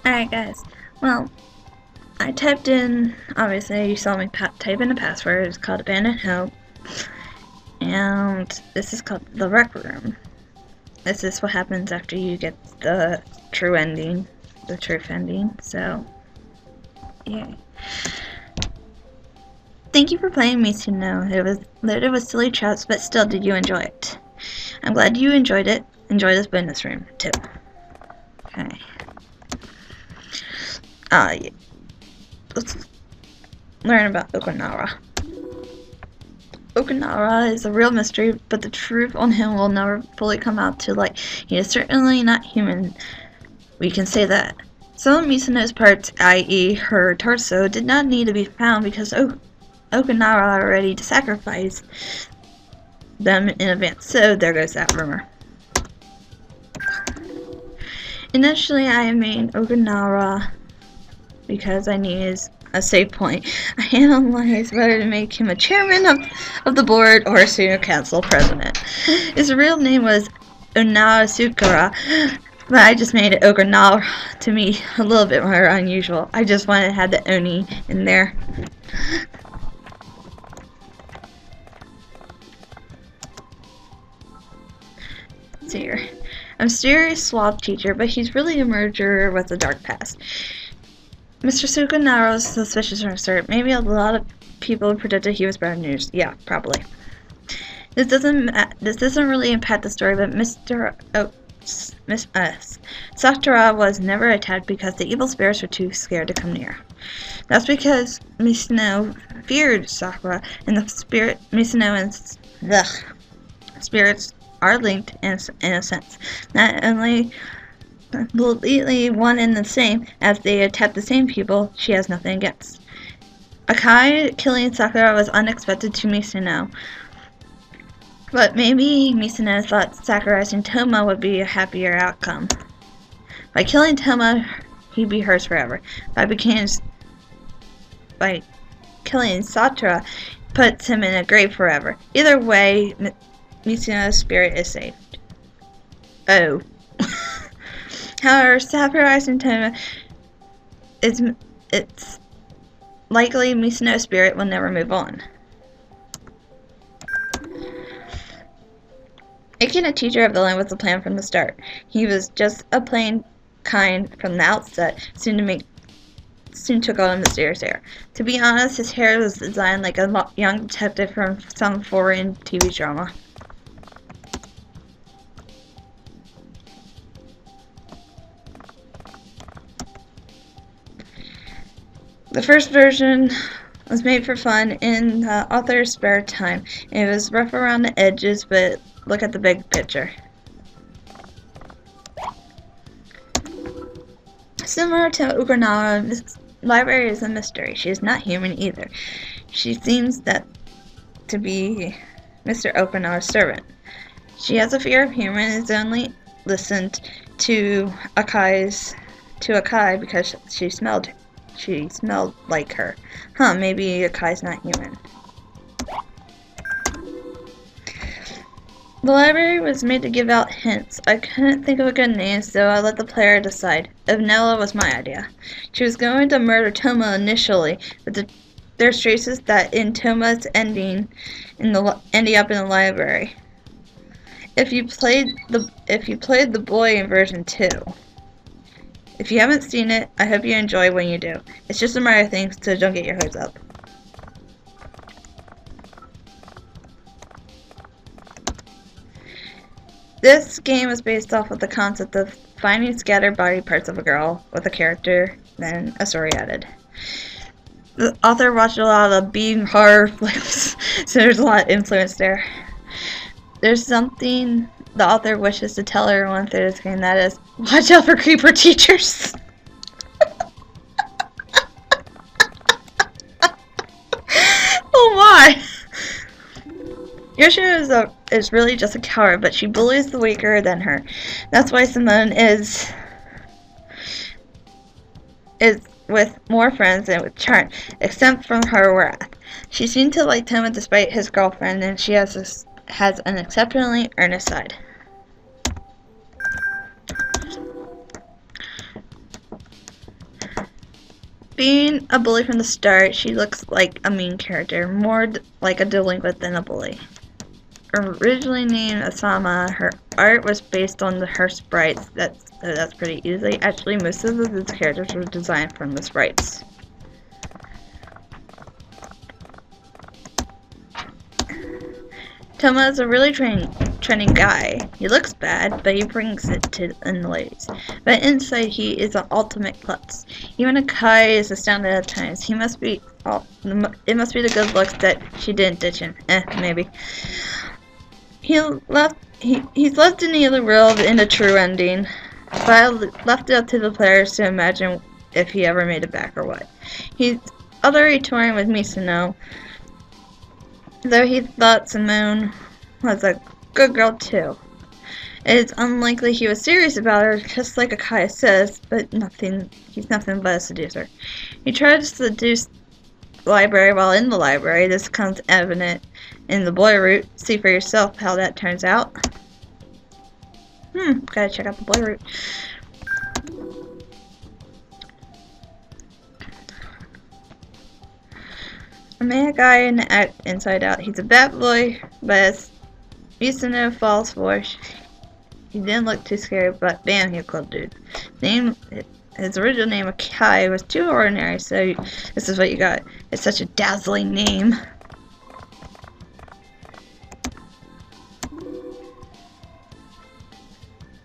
Alright guys, well, I typed in, obviously you saw me type in a password, it's called Abandoned Hope, and this is called the Rec Room. This is what happens after you get the true ending, the truth ending, so, yeah. Thank you for playing misao. It was loaded with silly traps, but still, did you enjoy it? I'm glad you enjoyed it. Enjoy this bonus room, too. Okay. Yeah. Let's learn about Okinawa. Okinawa is a real mystery, but the truth on him will never fully come out to light. He is certainly not human. We can say that. Some of Misao's parts, i.e. her torso, did not need to be found because Okinawa already sacrificed them in advance. So there goes that rumor. Initially, I made Okinawa because I needed a save point. I analyzed whether to make him a chairman of the board or a senior council president. His real name was Onawa Sukara, but I just made it Okinawa to me a little bit more unusual. I just wanted to have the Oni in there. Let's see here. I'm a serious swab teacher, but he's really a murderer with a dark past. Mr. Sukanaro's suspicious from the start. Maybe a lot of people predicted he was bad news. Yeah, probably. This doesn't really impact the story, but Sakura was never attacked because the evil spirits were too scared to come near. That's because Misao feared Sakura, and the Misao and spirits are linked in a sense. Not only completely one and the same, as they attack the same people she has nothing against. Akai killing Sakura was unexpected to Misao, but maybe Misao thought sacrificing Toma would be a happier outcome. By killing Toma, he'd be hers forever. By killing Sakura, puts him in a grave forever. Either way, Misao's spirit is saved. Oh. However, sacrificing Toma, it's likely Misao's spirit will never move on. Making a teacher of the land was the plan from the start. He was just a plain kind from the outset, soon took on a mysterious air. To be honest, his hair was designed like a young detective from some foreign TV drama. The first version was made for fun in the author's spare time. It was rough around the edges, but look at the big picture. Similar to Okinawa, Miss Library is a mystery. She is not human either. She seems to be Mr. Okinawa's servant. She has a fear of humans and is only listened to Akai because she smelled like her. Huh, maybe Akai's not human. The library was made to give out hints. I couldn't think of a good name, so I let the player decide. Vanilla was my idea. She was going to murder Toma initially, but there's traces that in Toma's ending up in the library. If you played the boy in version 2. If you haven't seen it, I hope you enjoy when you do. It's just a minor thing, so don't get your hopes up. This game is based off of the concept of finding scattered body parts of a girl with a character, then a story added. The author watched a lot of B horror flicks, so there's a lot of influence there. There's something the author wishes to tell everyone through this game, that is, watch out for creeper teachers. Oh my! Yoshio is really just a coward, but she bullies the weaker than her. That's why Simone is with more friends and with charm, except from her wrath. She seemed to like Toma despite his girlfriend, and she has an exceptionally earnest side. being a bully from the start, she looks like a mean character, more like a delinquent than a bully. Originally named Asama, her art was based on her sprites. That's pretty easy. Actually, most of the characters were designed from the sprites. Toma is a really trending guy. He looks bad, but he brings it to in the ladies. But inside, he is an ultimate klutz. Even Akai is astounded at times. It must be the good looks that she didn't ditch him. Maybe. He's left in the other world in a true ending, but I left it up to the players to imagine if he ever made it back or what. He's already touring with Misao, though he thought Simone was a good girl too. It is unlikely he was serious about her, just like Akaya says, but he's nothing but a seducer. He tried to seduce the library while in the library. This becomes evident in the boy route. See for yourself how that turns out. Gotta check out the boy route. A mad guy in the act Inside Out. He's a bad boy, but as Misao falls for, he didn't look too scary, but bam, he's a cool dude. His original name, Akai, was too ordinary, so this is what you got. It's such a dazzling name.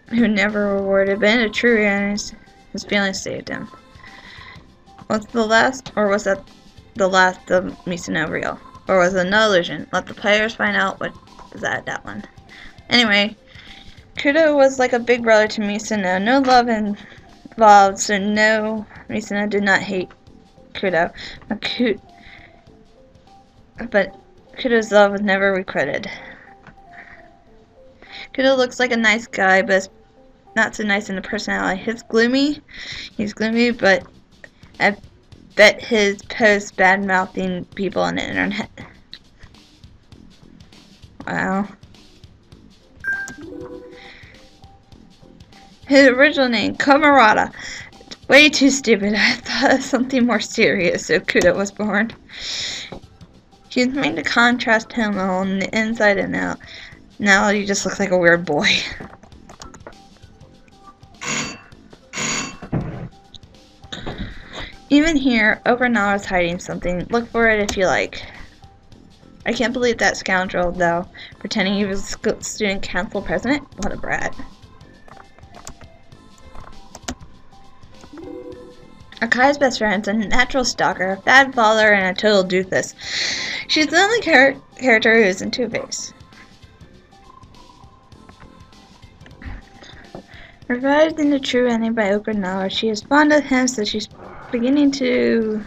Who never rewarded, but in a true reality, his feelings saved him. Was that the last of Misao real? Or was it an illusion? Let the players find out what is that one. Anyway, Kudo was like a big brother to Misao. No love involved, so no, Misao did not hate Kudo. But Kudo's love was never requited. Kudo looks like a nice guy, but not so nice in the personality. He's gloomy, but I bet his posts bad-mouthing people on the internet. Wow. His original name, Camarada. Way too stupid. I thought of something more serious, so Kudo was born. He's made to contrast him on the inside and out. Now he just looks like a weird boy. Even here, Okinawa is hiding something. Look for it if you like. I can't believe that scoundrel, though, pretending he was a student council president. What a brat. Akai's best friend's a natural stalker, a bad father, and a total doofus. She's the only character who isn't Two-Face. Revived in the true ending by Okinawa, she is fond of him, so she's beginning to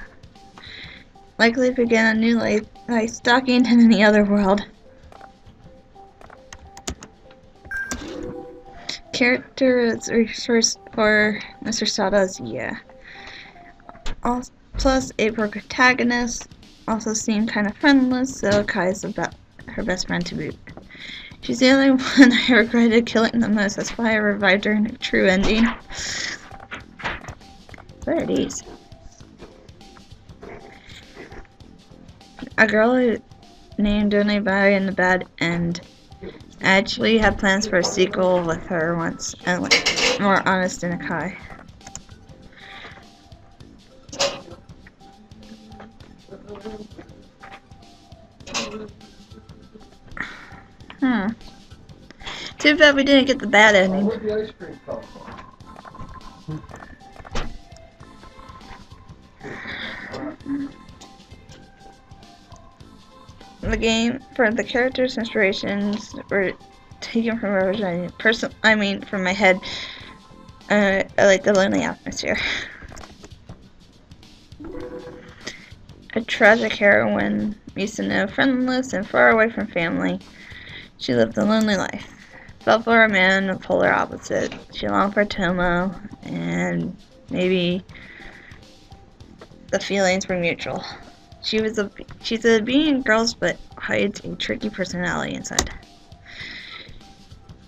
likely begin a new life by stalking him in the other world. Character is refers for Mr. Sada as yeah. Plus a protagonist also seemed kind of friendless, so Kai is about her best friend to boot. She's the only one I regretted killing the most. That's why I revived her in a true ending. What are these? A girl named Only By in the Bad End. I actually had plans for a sequel with her once, and like more honest than Akai. Too bad we didn't get the bad ending. The game for the characters' inspirations were taken from original. From my head. I like the lonely atmosphere. A tragic heroine, Misao, friendless and far away from family. She lived a lonely life. Fell for a man of polar opposite. She longed for Tomo, and maybe the feelings were mutual. She's a obedient girl, but hides a tricky personality inside.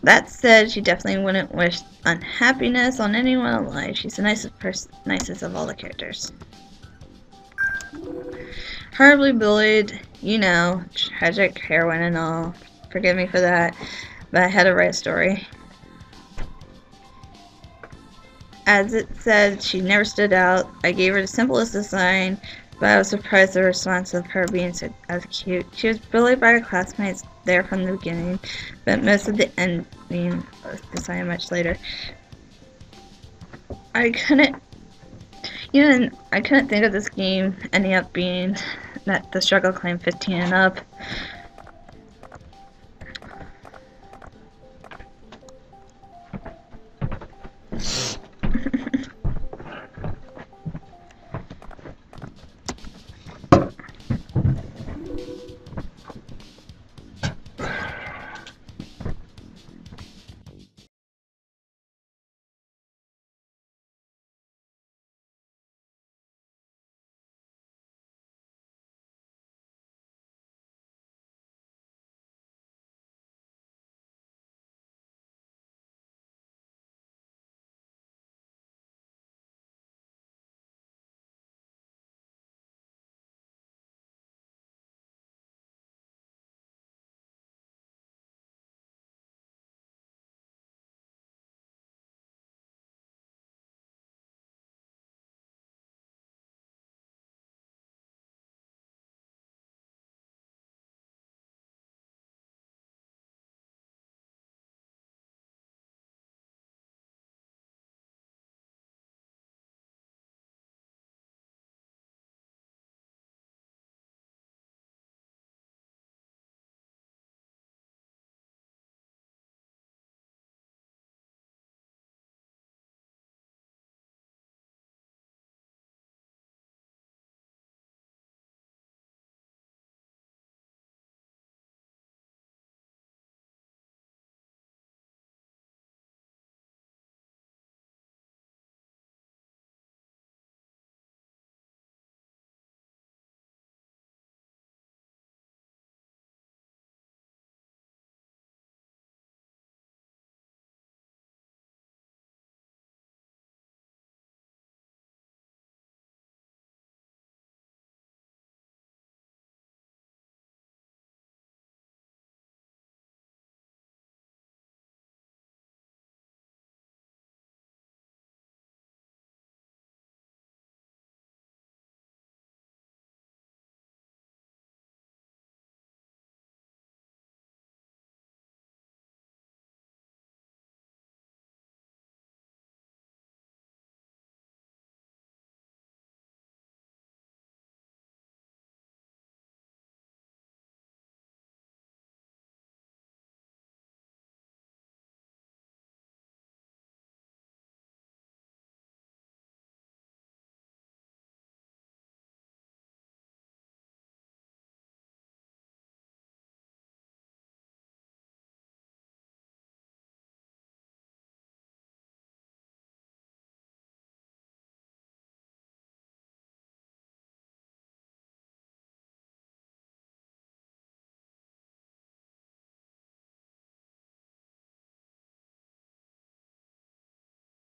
That said, she definitely wouldn't wish unhappiness on anyone alive. She's the nicest of all the characters. horribly bullied, you know, tragic heroine and all. Forgive me for that, but I had to write a story. As it said, she never stood out. I gave her the simplest design, but I was surprised at the response of her being so as cute. She was bullied by her classmates there from the beginning, but most of the ending was designed much later. I couldn't I couldn't think of this game ending up being that the struggle claim 15 and up.